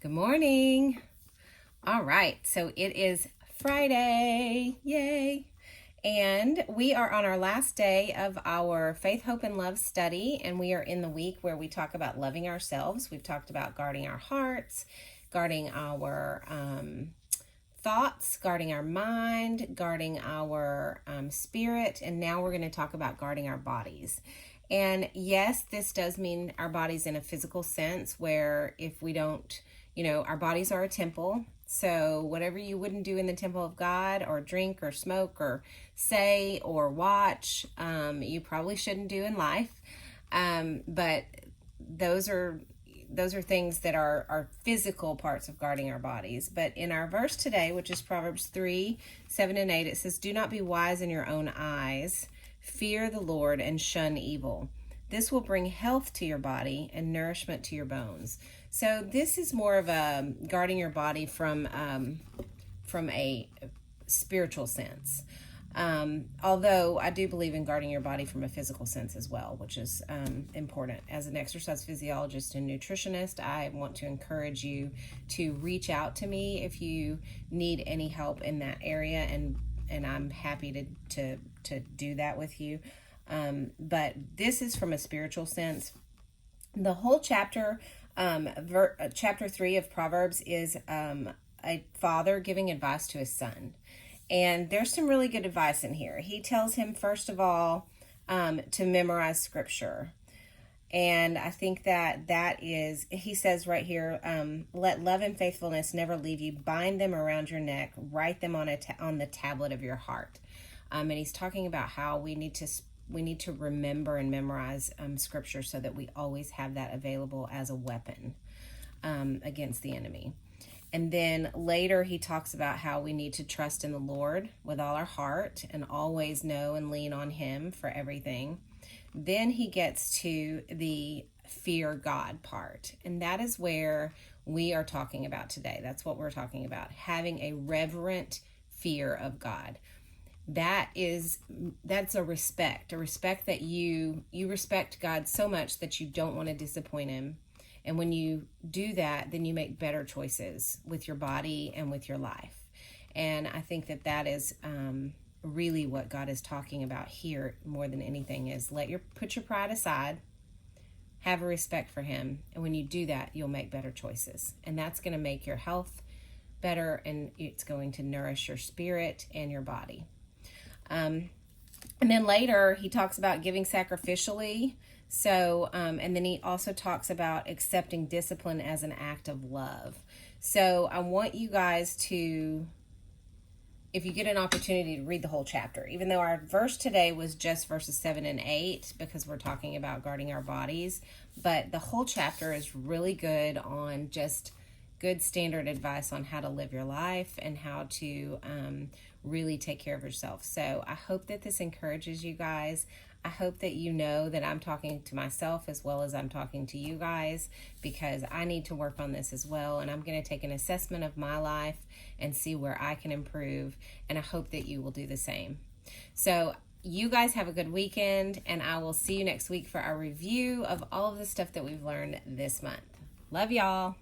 Good morning. All right, so it is Friday. Yay. And we are on our last day of our Faith, Hope, and Love study, and we are in the week where we talk about loving ourselves. We've talked about guarding our hearts, guarding our thoughts, guarding our mind, guarding our spirit, and now we're going to talk about guarding our bodies. And yes, this does mean our bodies in a physical sense, where if we don't, our bodies are a temple. So whatever you wouldn't do in the temple of God, or drink or smoke or say or watch, you probably shouldn't do in life. But those are things that are physical parts of guarding our bodies. But in our verse today, which is Proverbs 3:7-8, it says, "Do not be wise in your own eyes. Fear the Lord and shun evil. This will bring health to your body and nourishment to your bones." So this is more of a guarding your body from a spiritual sense. Although I do believe in guarding your body from a physical sense as well, which is important. As an exercise physiologist and nutritionist, I want to encourage you to reach out to me if you need any help in that area, and I'm happy to do that with you. But this is from a spiritual sense. The whole chapter, chapter 3 of Proverbs, is a father giving advice to his son. And there's some really good advice in here. He tells him, first of all, to memorize scripture. And I think that is, he says right here, let love and faithfulness never leave you. Bind them around your neck. Write them on the tablet of your heart. And he's talking about how we need to remember and memorize scripture so that we always have that available as a weapon against the enemy. And then later he talks about how we need to trust in the Lord with all our heart and always know and lean on him for everything. Then he gets to the fear God part. And that is where we are talking about today. That's what we're talking about. Having a reverent fear of God. That's a respect that you respect God so much that you don't want to disappoint him. And when you do that, then you make better choices with your body and with your life. And I think that is really what God is talking about here more than anything, is put your pride aside, have a respect for him. And when you do that, you'll make better choices. And that's going to make your health better, and it's going to nourish your spirit and your body. And then later he talks about giving sacrificially. So, and then he also talks about accepting discipline as an act of love. So I want you guys to, if you get an opportunity, to read the whole chapter, even though our verse today was just verses 7 and 8, because we're talking about guarding our bodies. But the whole chapter is really good on just good standard advice on how to live your life and how to really take care of yourself. So I hope that this encourages you guys. I hope that you know that I'm talking to myself as well as I'm talking to you guys, because I need to work on this as well. And I'm going to take an assessment of my life and see where I can improve. And I hope that you will do the same. So you guys have a good weekend, and I will see you next week for our review of all of the stuff that we've learned this month. Love y'all.